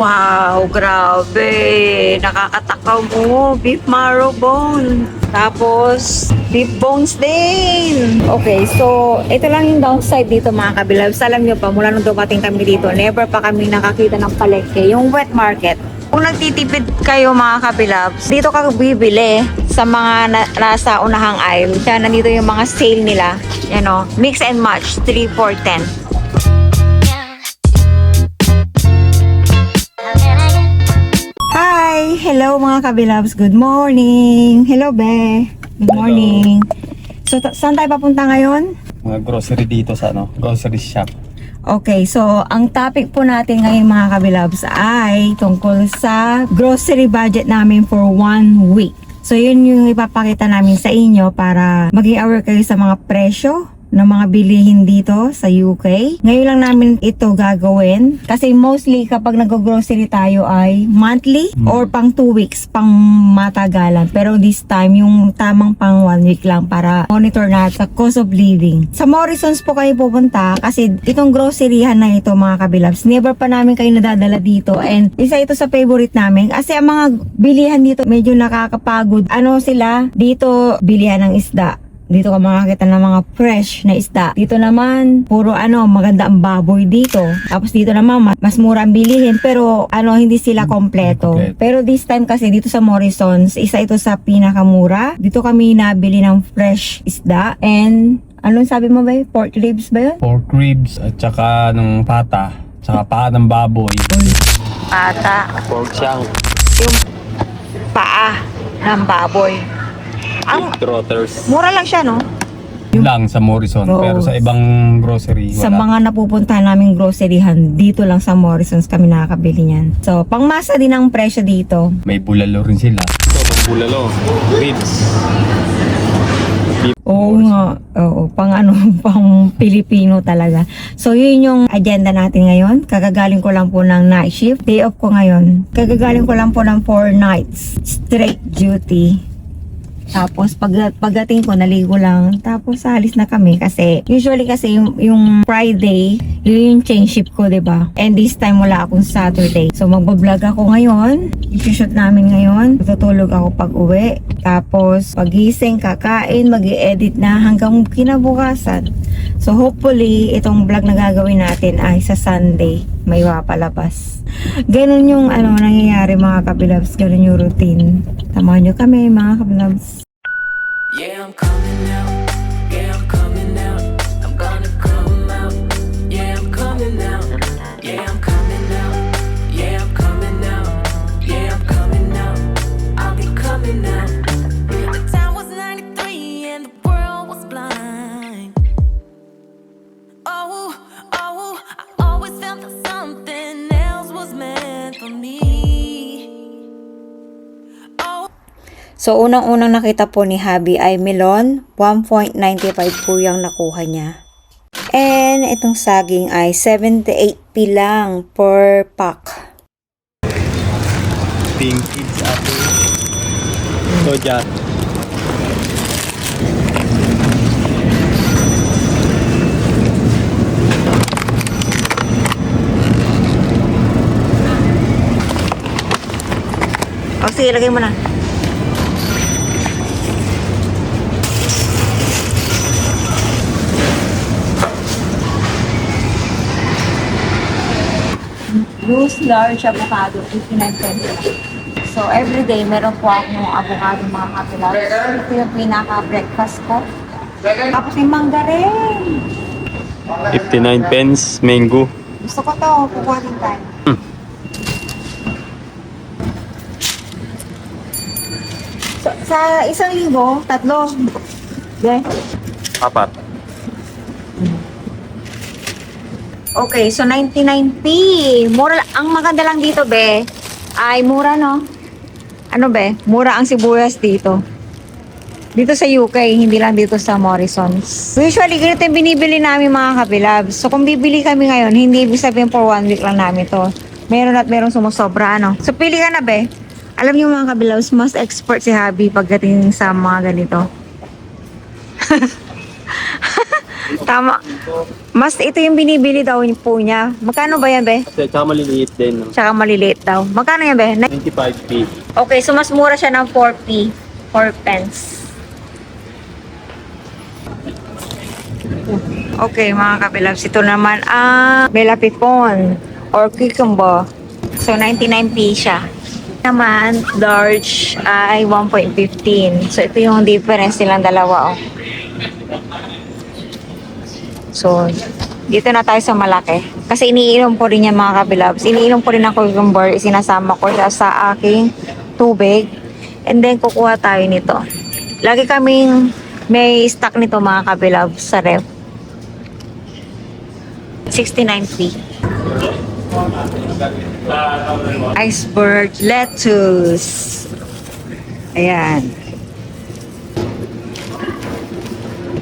Wow, grabe. Nakakatakaw mo. Beef marrow bone. Tapos, beef bones din. Okay, so, ito lang yung downside dito mga kabilabs. Alam nyo pa, mula nung dumating kami dito, never pa kami nakakita ng palengke. Yung wet market. Kung nagtitipid kayo mga kabilabs, dito ka bibili sa mga nasa unahang aisle. Kaya nandito yung mga sale nila. Yan o, mix and match, 3 for 10. Hi! Hello mga kabilabs. Good morning! Hello, Be. Good morning. So, saan tayo papunta ngayon? Mga grocery dito sa grocery shop. Okay, so ang topic po natin ngayon mga kabilabs ay tungkol sa grocery budget namin for 1 week. So, yun yung ipapakita namin sa inyo para maging aware kayo sa mga presyo ng mga bilihin dito sa UK. Ngayon lang namin ito gagawin kasi mostly kapag nag-grocery tayo ay monthly or pang 2 weeks, pang matagalan. Pero this time, yung tamang pang 1 week lang para monitor natin sa cost of living. Sa Morrisons po kayo pupunta kasi itong groceryhan na ito mga kabilabs, never pa namin kayo nadadala dito and isa ito sa favorite namin kasi ang mga bilihan dito medyo nakakapagod. Ano sila? Dito, bilihan ng isda. Dito ka makakita ng mga fresh na isda. Dito naman, puro maganda ang baboy dito. Tapos dito naman, mas mura ang bilihin. Pero hindi sila kompleto. Pero this time kasi dito sa Morrisons, isa ito sa pinakamura. Dito kami nabili ng fresh isda. And, anong sabi mo ba? Pork ribs ba yun? Pork ribs at saka ng pata. Saka paa ng baboy. Pata. Pork shank. Yung paa ng baboy. Ang Trotters. mura lang siya, no? Lang sa Morrison. Oo. Pero sa ibang grocery, Sa wala. mga napupuntahan naming groceryhan, dito lang sa Morrisons kami nakakabili niyan. So, pangmasa din ang presyo dito. May bulalo rin sila. Ito, pang bulalo. Ribs. Oo nga. Oo, pang Pilipino talaga. So, yun yung agenda natin ngayon. Kagagaling ko lang po ng night shift. Day off ko ngayon. Kagagaling ko lang po ng 4 nights. Straight duty. Tapos pagdating ko naligo lang, tapos alis na kami kasi usually kasi yung Friday yun yung change shift ko, 'di ba? And this time wala akong Saturday. So magbo-vlog ako ngayon. I-shoot namin ngayon. Tutulog ako pag-uwi. Tapos pagising, kakain, magi-edit na hanggang kinabukasan. So hopefully itong vlog na gagawin natin ay sa Sunday may mapalabas. Ganun yung nangyayari mga kabilabs, ganun yung routine. Tamahan nyo kami mga kabilabs. Yeah, I'm coming out. Yeah, I'm coming out. I'm gonna come out. Yeah, I'm coming out. Yeah, I'm coming out. Yeah, I'm coming out. Yeah, I'm coming out. I'll be coming out. The time was 93 and the world was blind. Oh, oh, I always felt that something else was meant for me. So, unang-unang nakita po ni Habi ay melon. 1.95 po yung nakuha niya. And, itong saging ay 78p lang per pack. Pink kids ate. So, dyan. O, sige, lagay mo na. Loose large avocado, 59 pesos. So, everyday, meron po akong avocado mga kapilaw. Ito yung pinaka-breakfast ko. Tapos may mangga rin. 59 pence, mango. Gusto ko to, kukuha din tayo. So, sa isang linggo, 3. Okay. Apat. Okay, so 99p. Mura, ang maganda lang dito, be, ay mura, no? Ano, be? Mura ang sibuyas dito. Dito sa UK, hindi lang dito sa Morrisons. Usually, ganito yung binibili namin mga kabilabs. So, kung bibili kami ngayon, hindi ibig sabihin for 1 week lang namin to. Meron at meron sumusobra, ano? So, pili ka na, be. Alam niyo mga kabilabs, mas expert si Habi pagdating sa mga ganito. Tama. Mas ito yung binibili daw po niya. Magkano ba yan, be? Kasi tsaka maliliit din. No? Tsaka maliliit daw. Magkano yan, be? 25p. Okay, so mas mura siya ng 4p. 4 pence. Okay, mga kabilabs. Ito naman ang Bella Pipon or cucumber. So, 99p siya. Naman, large ay 1.15. So, ito yung difference nilang dalawa, oh. So, dito na tayo sa malaki. Kasi iniinom ko rin yan, mga kabilabs. Iniinom ko rin ang cucumber. Isinasama ko siya sa aking tubig. And then, kukuha tayo nito. Lagi kaming may stock nito, mga kabilabs, sa ref. 69p. Iceberg lettuce. Ayan.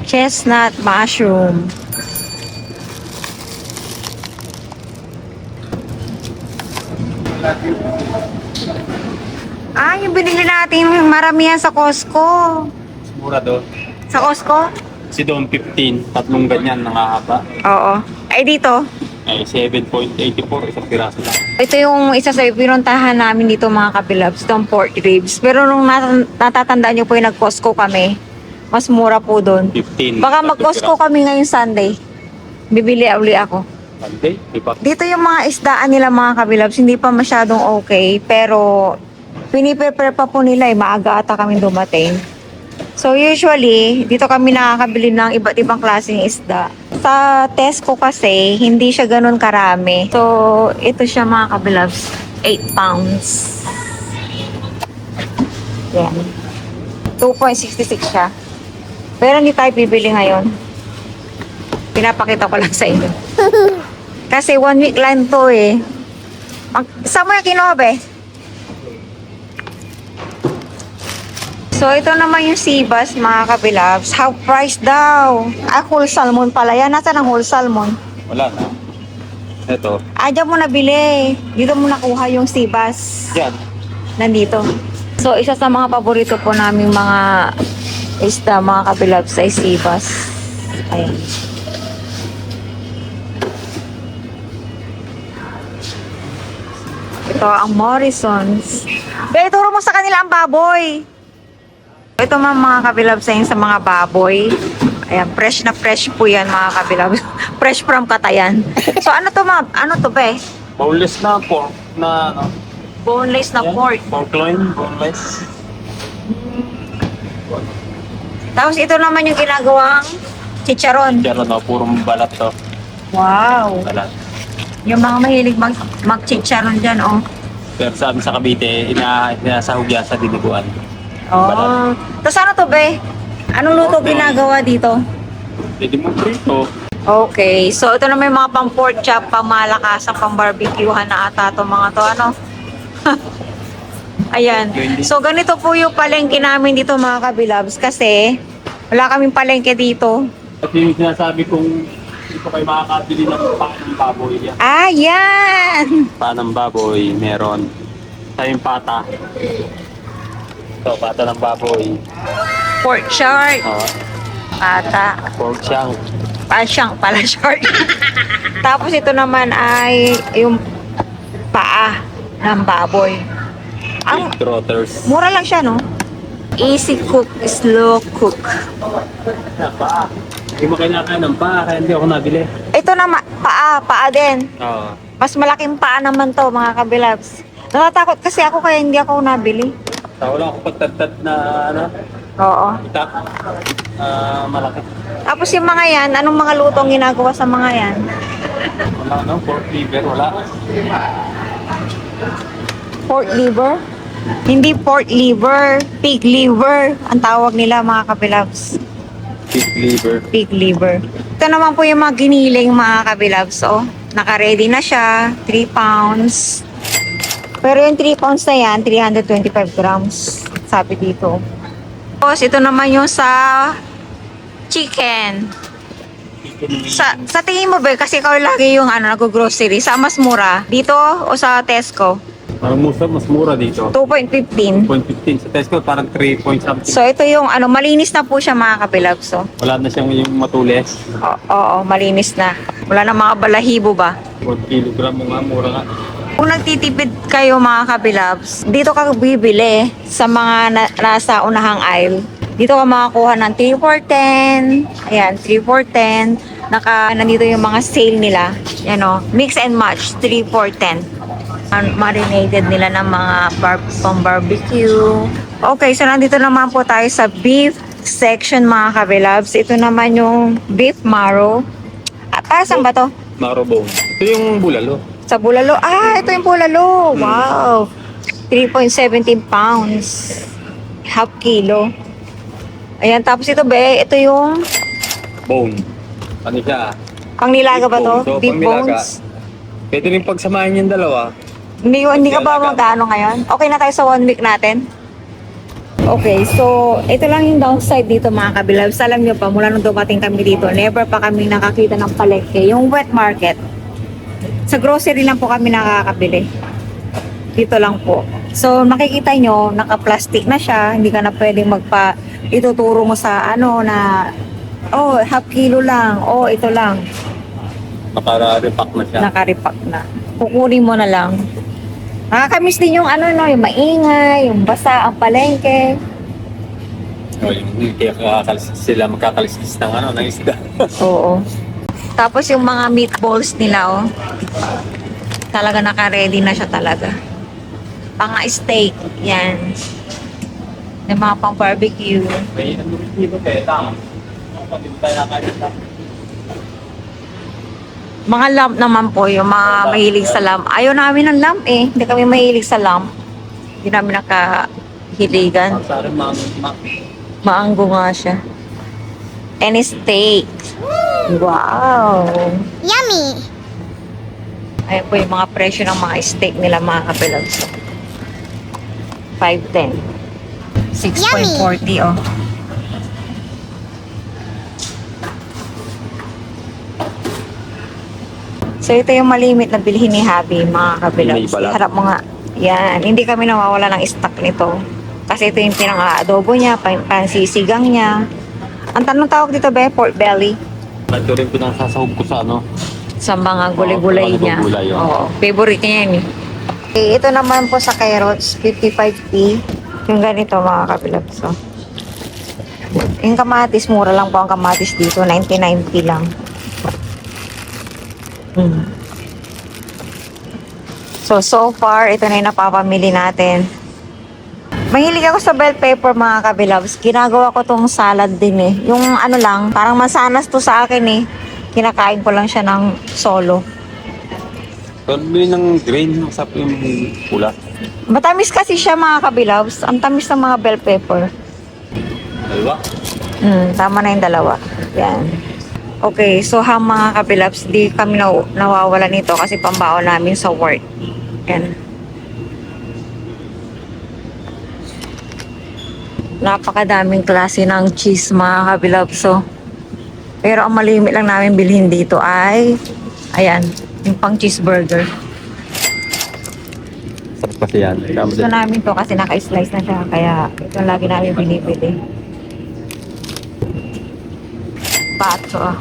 Chestnut mushroom. Ah, yung binili natin maramihan sa Costco. Mura doon. Sa Costco? Kasi doon 15, tatlong ganyan nakahaba. Oo. Ay, dito. Ay 7.84, isang piraso lang. Ito yung isa sa pinuntahan namin dito, mga kabilabs, itong pork ribs. Pero nung natatandaan nyo po yung nag-Costco kami, mas mura po doon. 15. Baka mag-Costco kami ngayong Sunday. Bibili uli ako. Sunday? Iba. Dito yung mga isdaan nila, mga kabilabs, hindi pa masyadong okay. Pero piniprepare pa po nila, maaga ata kami dumating. So usually, dito kami nakakabili ng iba't ibang klaseng isda. Sa Tesco kasi, hindi siya ganun karami. So, ito siya, mga kabilabs, 8 pounds. Yan. 2.66 siya. Pero hindi tayo bibili ngayon. Pinapakita ko lang sa inyo. Kasi 1 week lang to eh. Saan mo yung kinuha, be? So, ito naman yung Seabass, mga kabilabs. Half price daw. Ah, whole salmon pala yan. Nasaan ang whole salmon? Wala na. Ito. Ah, dyan mo nabili. Dito mo nakuha yung Seabass. Yan. Nandito. So, isa sa mga paborito po namin mga isda, mga kabilabs, ay Seabass. Ayan. Ito ang Morrisons. Be, turo mo sa kanila ang baboy. Ito mga kabilabs sa mga baboy. Ayan, fresh na fresh po yan, mga kabilabs. Fresh from Katayan. So, ano to, ma'am? Ano to, be? Boneless na pork na ano. Boneless na Yan, pork. Pork loin, boneless. Tapos ito naman yung ginagawang chicharon. Pero no, purong balat to. Wow. Balat. Yung mga mahilig mag-chicharon dyan, oh. Pero sa amin sa Cavite, inasahog yan sa diniguan. Oh. Tapos ano to, be? Anong luto ginagawa dito? Pwede mo prito. Okay. So, ito naman yung mga pang pork chop, pang malakasan, pang barbecuehan na ata to mga to, ano? Ayan. So, ganito po yung palengke namin dito, mga kabilabs. Kasi, wala kaming palengke dito. At yung sinasabi kong dito kayo makakabili ng paa ng baboy yan. Ah, yan! Paa ng baboy, meron. Sa yung pata. Ito, pata ng baboy. Pork shark. Pata. Pork shank. Pasyang pala short. Tapos ito naman ay yung paa ng baboy. Ang Pig trotters. mura lang siya, no? Easy cook, slow cook. Paa. Hindi mo kinakain ng paa, kaya hindi ako nabili. Ito naman, paa din. Oo. Mas malaking paa naman to, mga kabilabs. Natatakot kasi ako kaya hindi ako nabili. Wala akong pagtagtad na ano, Oo. itak. Malaki. Tapos yung mga yan, anong mga lutong ginagawa sa mga yan? Wala no, pork liver, wala. Pork liver? Hindi pork liver, pig liver. Ang tawag nila, mga kabilabs. Pig liver. Pig liver. Ito naman po yung mga giniling, mga kabilabs. Oh, naka-ready na siya. 3 pounds. Pero yung 3 pounds na yan, 325 grams. Sabi dito. Tapos ito naman yung sa chicken. Sa tingin mo ba, kasi ikaw lagi yung nag-grocery, sa mas mura? Dito o sa Tesco? Mas mura dito. 2.15. 1.15 sa Tesco, parang 3 point something. So ito yung malinis na po siya mga kabilabs. So. Wala na siyang yung matulis. Oo, malinis na. Wala na mga balahibo ba? 1 kilogram mo nga, mura nga. Kung nagtitipid kayo mga kabilabs, dito ka bibili sa mga nasa unahang aisle. Dito ka makakuha ng 3 for 10. Ayan, 3 for 10. Nandito yung mga sale nila. Yan o, mix and match, 3 for 10. Marinated nila ng mga pang barbecue. Okay, so nandito naman po tayo sa beef section mga kabilabs. Ito naman yung beef marrow. Para saan ba to? Marrow. Ito yung bulalo. Sa bulalo. Ito yung bulalo. Wow. 3.17 pounds. Half kilo. Ayan, tapos ito ito yung Bone. Ano siya? pangnilaga ba to? So, Beef pangnilaga. bones. Pwede rin pagsamahin yung dalawa. Hindi ka ba magkano ngayon? Okay na tayo sa 1 week natin? Okay, so ito lang yung downside dito mga kabilabs. Alam nyo pa, mula nung dumating kami dito, never pa kami nakakita ng palengke. Yung wet market. Sa grocery lang po kami nakakabili. Dito lang po. So makikita nyo, naka-plastic na siya. Hindi ka na pwedeng ituturo mo sa half kilo lang. Ito lang. Naka-repack na siya. Naka-repack na. Kukunin mo na lang. Nakakamiss din yung yung maingay, yung basa, ang palengke. Kaya sila magkakalisis ng isda. Oo. Tapos yung mga meatballs nila, talaga naka-ready na siya talaga. Pang-steak, yan. Yung mga pang-barbecue. May dito kaya tama. Pag tayo nakakita. Mga lamp naman po, yung mga mahilig sa lamp. Ayaw namin ng lamp eh. Hindi kami mahilig sa lamp. Hindi namin nakahiligan. Sa rin Maanggo nga siya. And steak. Wow! Yummy! Ayan po yung mga presyo ng mga steak nila mga kapilags. 5.10. 6.40 So ito yung malimit na bilhin ni Habi mga kabilags. May balat. Harap mo nga. Yan. Hindi kami nawawala ng stock nito. Kasi ito yung pinang-adobo niya, pansisigang niya. Ang tanong tawag dito ba, pork belly? Ito rin pinasasahog ko sa Sa mga gulay-gulay mga niya. gulay, Oo. Favorite niya yan eh. Okay, ito naman po sa carrots, 55p. Yung ganito mga kabilags. So. Yung kamatis, mura lang po ang kamatis dito. 99p lang. So far, ito na yung napapamili natin. Mahilig ako sa bell pepper mga kabilabs. Ginagawa ko tong salad din eh. Yung lang, parang masanas to sa akin eh. Kinakain ko lang siya ng solo. Bili ng grain, masarap yung pula. Matamis kasi siya mga kabilabs. Ang tamis ng mga bell pepper. Dalawa? Tama na yung dalawa. Yan. Okay, so mga kabilabs, di kami nawawala nito kasi pambaon namin sa work. Yan. Napakadaming klase ng cheese mga kabilabs. So, pero ang malimit lang namin bilhin dito ay, ayan, yung pang cheeseburger. Sarap kasi yan. Gusto namin to kasi naka-slice na siya. Kaya ito lagi namin binibili. Pacho.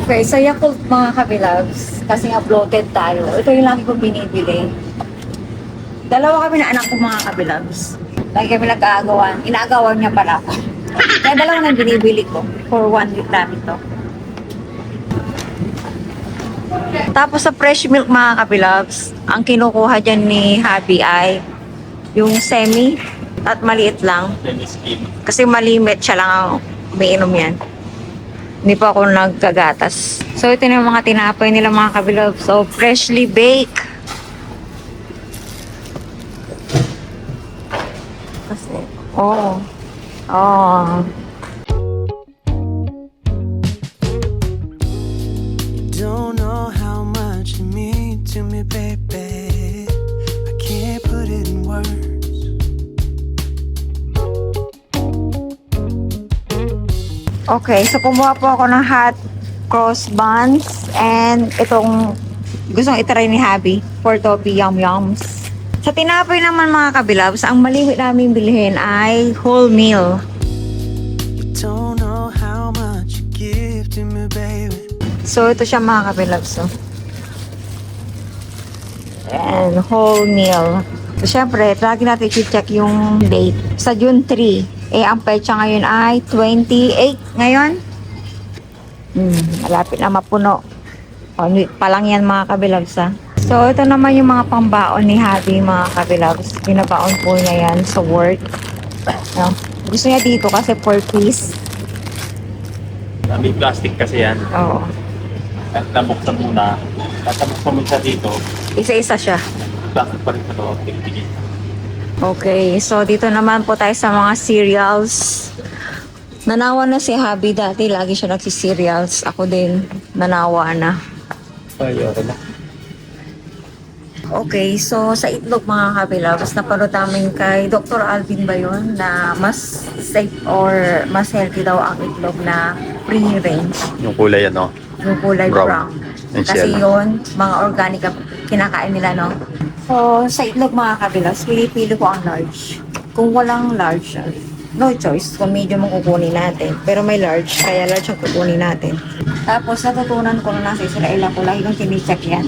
Okay, so Yakult mga kabilabs. Kasi nga bloated tayo. Ito yung lagi ko binibili. Dalawa kami na anak ko mga kabilabs. Lagi kami nag-aagawan. Inaagawan niya pala ako. Kaya dalawa na binibili ko. For 1 week namin to. Tapos sa fresh milk mga kabilabs, ang kinukuha dyan ni Habi ay yung semi at maliit lang. Kasi malimit siya lang ang umiinom yan. Hindi pa ako nagkagatas. So ito na yung mga tinapay nila mga kabilabs. So freshly baked. Kasi, oh. Don't know how much you mean to me, baby. I can't put it in words. Okay, so kumuha po ako ng hot cross buns and itong Gustong itry ni Habi for Topi Yum Yums. Sa tinapay naman mga kabilabs, ang malimit namin bilhin ay whole meal. Don't know how much you give to me, baby. So, ito siya mga kabilabs. So. And whole meal. So, syempre, lagi natin i-check yung date. Sa June 3. Ang petsa ngayon ay 28 ngayon. Malapit na mapuno. On week pa lang yan mga kabilabs ha. So, ito naman yung mga pambaon ni Habi mga kabilabs. Binabaon po niya yan sa work. No? Gusto niya dito kasi 4 piece. May plastic kasi yan. Oo. At nabuksan muna. At nabuksan mo siya dito. Isa-isa siya. Plastic pa rin sa loob. Tigil. Okay, so dito naman po tayo sa mga cereals. Nanawa na si Habi dati, lagi siya nagsi-cereals. Ako din, nanawa na. Ay, okay na. Okay, so sa itlog mga kabilabs, napanood namin kay Dr. Alvin ba yun na mas safe or mas healthy daw ang itlog na free-range, Yung kulay ano? yung kulay brown. And Kasi shell. yun, mga organic ang kinakain nila, no? So, sa itlog mga kabilabs, pinipili ko ang large. Kung walang large, no choice kung medium ang kukunin natin. Pero may large, kaya large ang kukunin natin. Tapos, natutunan ko na nasa Israel ako, lagi kong tinicheck yan.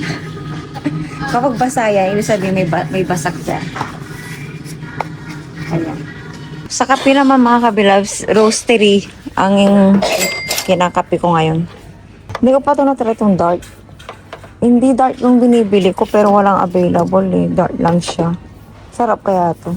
Kapag basa yan, ibig sabihin may basak dyan. Ayan. Sa kape naman mga kabilabs, roastery ang kinakape ko ngayon. Hindi ko pa ito natry itong dark. Hindi dark yung binibili ko pero walang available eh. Dark lang siya. Sarap kaya to.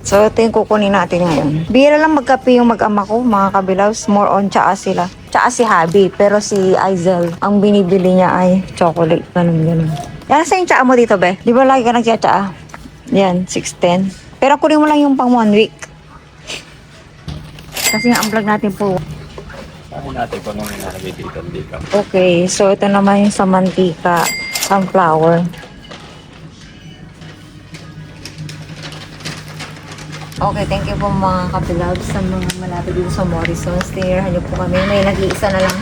So ito yung kukunin natin ngayon. Bira lang magkape yung mag-ama ko mga kabilabs. More on tsaa sila. Tsaa si Habi pero si Aizel ang binibili niya ay chocolate. Ganun. Yan sa yung tsaa mo dito be. Di ba lagi ka nagtsaa? Yan, 610. Pero kunin mo lang yung pang 1 week. Kasi ang vlog natin po. Ano natin kung anong inalagay dito? Dito. Okay, so ito naman yung sa mantika, sunflower. Okay, thank you po mga kabilabs sa mga malapit dito sa Morrison's. Tinirahan niyo po kami. May nag-iisa na lang.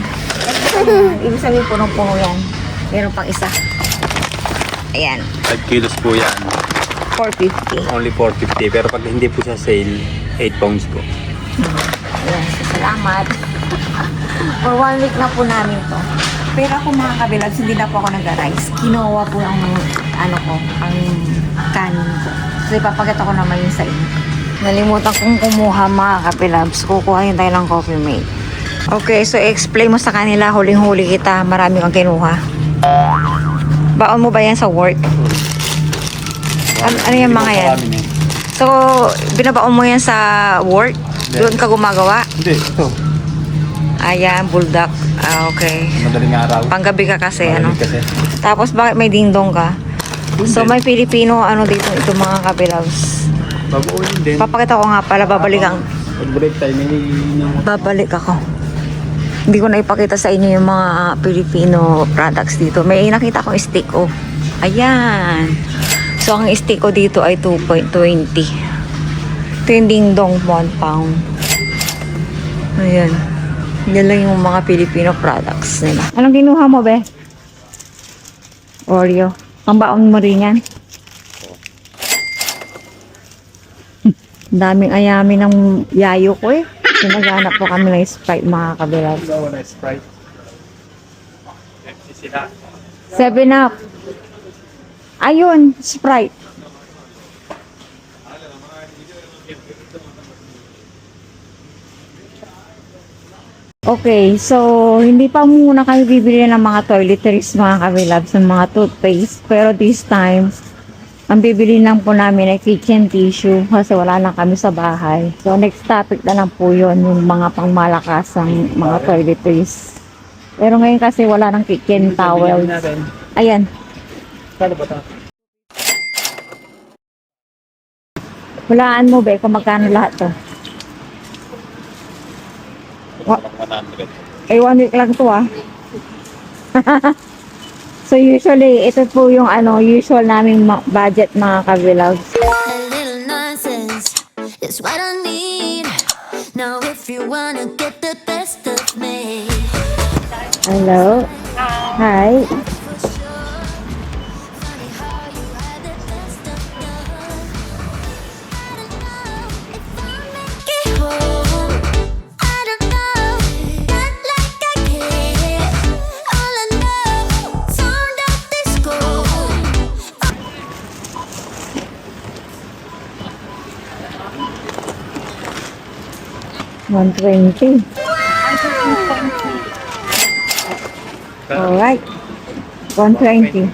Ibig sabihin punong-puno yan. Meron pang isa. Ayan, 5 kilos po yan. 450. Only 450. Pero pag hindi po siya sale, 8 pounds po. Ayan, so salamat. For 1 week na po namin to. Pero ako mga kabilabs, hindi na po ako nag-rice. Kinuha po ang ang kanin ko. So ipapagata ko naman yung sa inyo. Nalimutan kong kumuha mga kabilabs. Kukuha yun tayo ng Coffee Mate. Okay, so explain mo sa kanila, huling-huli kita, marami kang kinuha. Baon mo ba yan sa work? Ano yung mga yan? So, binabaon mo yan sa work? Doon ka gumagawa? Hindi, ito. Ayan, buldak. Ah, okay. Madaling araw. Panggabi ka kasi, ano? Kasi. Tapos, bakit may dingdong ka? So, may Pilipino, dito, ito mga kabilabs. Babuunin din. Papakita ko nga pala, babalik Pag-break time, babalik ako. Hindi ko na ipakita sa inyo yung mga Filipino products dito. May nakita akong stick, oh. Ayan. So, ang stick ko dito ay 2.20. Ito yung dingdong 1 pound. Ayan. Yan lang yung mga Filipino products nila. Anong kinuha mo, be? Oreo. Ang baon mo rin yan. Daming ayami ng yayo ko eh. Sinaganap po kami ng Sprite mga kabilab. Wala Sprite. FC sila. 7 Up. Ayun, Sprite. Okay, so hindi pa muna kami bibili ng mga toiletries mga kabilabs, ng mga toothpaste. Pero this time, ang bibili lang po namin ay kitchen tissue kasi wala lang kami sa bahay. So next topic na lang po yun, yung mga pangmalakasang mga toiletries. Pero ngayon kasi wala ng kitchen towels. Ayan. Kano ba ito? Hulaan mo be kung magkano lahat to. 100. 1 week lang to ah. So usually, ito po yung usual naming budget mga kabilags. A little nonsense is what I need. Now if you wanna get the best of me, Hello. Hi. 120. Alright. 120.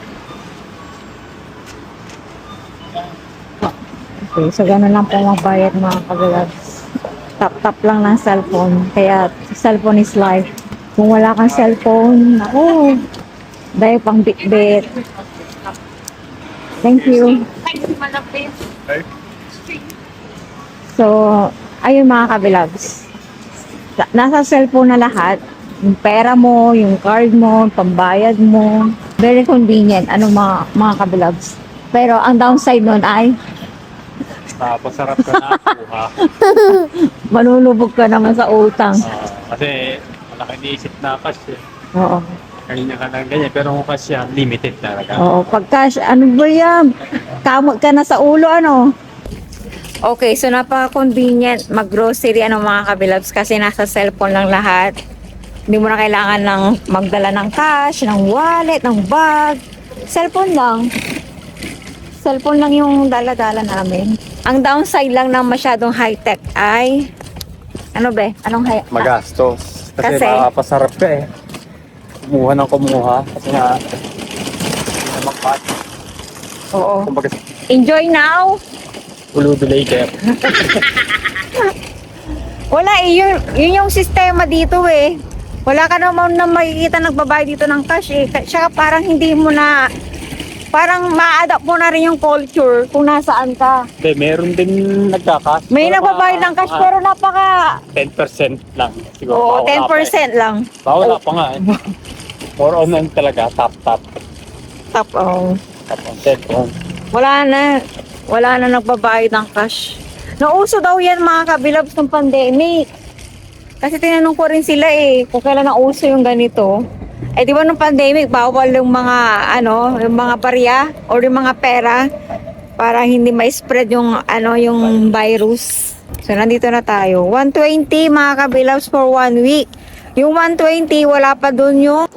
Okay, so ganun lang po magbayad mga kagalabs. Tap-tap lang ng cellphone. Kaya cellphone is life. Kung wala kang cellphone, ako, dahil pang bit-bit. Thank you. So, ayun mga kabilabs. Nasa cellphone na lahat. Yung pera mo, yung card mo, pambayad mo. Very convenient. Ano mga kabilabs. Pero ang downside nun ay Napasarap ka na kuha. manulubog ka naman sa utang. Kasi malaki iniisip na cash eh. Oo. Kanina ka lang ganyan, pero kung cash yan, limited talaga. Oo, pag cash, ano ba yan? Kamot ka na sa ulo, ano? Okay, so napaka-convenient mag-grocery, ano mga kabilabs, kasi nasa cellphone lang lahat. Hindi mo na kailangan ng magdala ng cash, ng wallet, ng bag. Cellphone lang. Cellphone lang yung dala-dala namin. Ang downside lang ng masyadong high-tech ay, ano be? Anong Magastos. Kasi Kasi? makakapasarap ka eh. Kumuha ng kumuha. Kasi nga, hindi na mag-pass. Oo. Kumbaga, Enjoy now! uludo later. Wala eh, yun yung sistema dito eh. Wala ka naman na makikita nagbabayad dito ng cash eh. Tsaka parang hindi mo na, parang ma-adapt mo na rin yung culture kung nasaan ka. Hindi, meron din nagkakas. May nagbabayad ng cash pero napaka, 10% lang. Siguro. oo, Baka wala 10% lang. Wala pa nga eh. More on lang talaga, top. Top, oh. Top on cellphone. Wala na nagbabayad ng cash. Nauso daw yan mga kabilabs ng pandemic. Kasi tinanong ko rin sila eh, kung kailan nauso yung ganito. Eh di ba nung pandemic, bawal yung mga, yung mga barya or yung mga pera para hindi ma-spread yung, yung virus. So, nandito na tayo. 120 mga kabilabs for 1 week. Yung 120, wala pa dun yung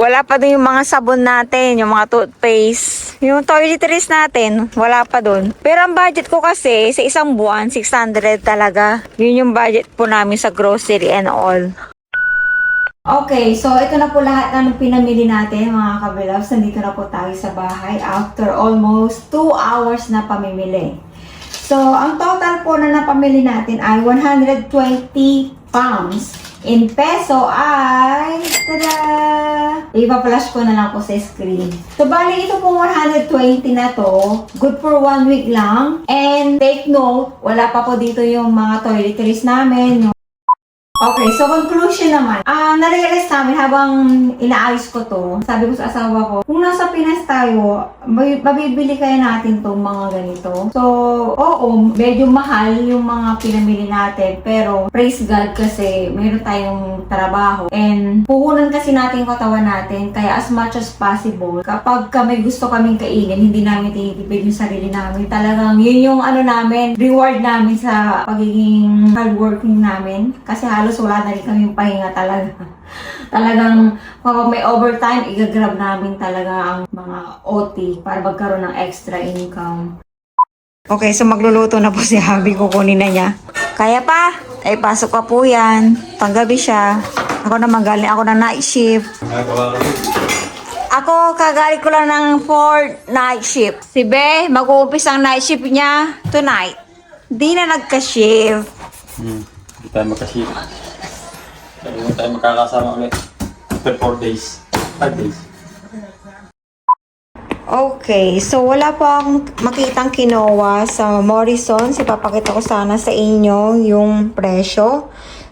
mga sabon natin, yung mga toothpaste. Yung toiletries natin, wala pa dun. Pero ang budget ko kasi, sa isang buwan, 600 talaga. Yun yung budget po namin sa grocery and all. Okay, so ito na po lahat ng pinamili natin mga kabilabs. Nandito na po tayo sa bahay after almost 2 hours na pamimili. So, ang total po na napamili natin ay 120 pounds. In peso ay, tada! Ipa-flash ko na lang po sa screen. So, bali ito pong 120 na to. Good for 1 week lang. And take note, wala pa po dito yung mga toiletries namin. Okay, so conclusion naman. Na-realize namin habang inaayos ko to, sabi ko sa asawa ko, kung nasa Pinas tayo, mabibili kaya natin tong mga ganito. So, oo, medyo mahal yung mga pinamili natin, pero praise God kasi mayroon tayong trabaho. And puhunan kasi natin yung katawan natin, kaya as much as possible, kapag may gusto kaming kainin, hindi namin tinitipid yung sarili namin. Talagang yun yung namin, reward namin sa pagiging hardworking namin. Kasi halos wala na rin kami pahinga talaga. Talagang kapag may overtime, igagrab namin talaga ang mga OT para magkaroon ng extra income. Okay, so magluluto na po si Habi. Kukunin na niya. Kaya pa? Ay, pasok pa po yan. Panggabi siya. Ako na magaling. Ako na night shift. Ako, kagaling ko lang ng 4 night shift. Si Be, mag-uumpis ang night shift niya tonight. Di na nagka-shift. Hindi tayo magkasira. Hindi tayo magkakasama ulit. After 4 days. 5 days. Okay, so wala pa akong makitang quinoa sa Morrisons. Ipapakita ko sana sa inyo yung presyo.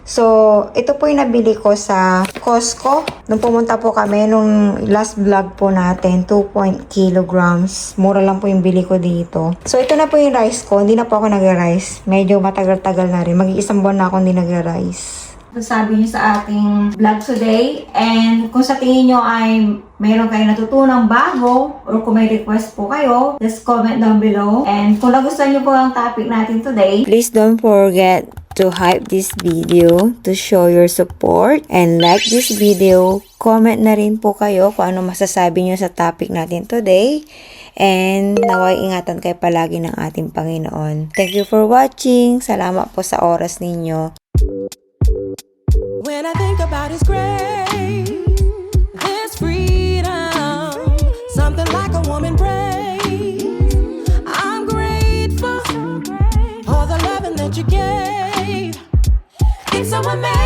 So, ito po yung nabili ko sa Costco. Nung pumunta po kami, nung last vlog po natin, 2 kilograms. Mura lang po yung bili ko dito. So, ito na po yung rice ko. Hindi na po ako nag-rice. Medyo matagal-tagal na rin. Mag-iisang buwan na ako hindi nag-rice. Sabi niyo sa ating vlog today. And kung sa tingin nyo ay mayroon kayo natutunang bago or kung may request po kayo, just comment down below. And kung nagustuhan nyo po ang topic natin today, please don't forget to hype this video, to show your support, and like this video. Comment na rin po kayo kung ano masasabi nyo sa topic natin today. And naway ingatan kayo palagi ng ating Panginoon. Thank you for watching. Salamat po sa oras ninyo. When I think about His grace, this freedom, something like a woman prays. I'm grateful for the loving that you gave. It's so amazing.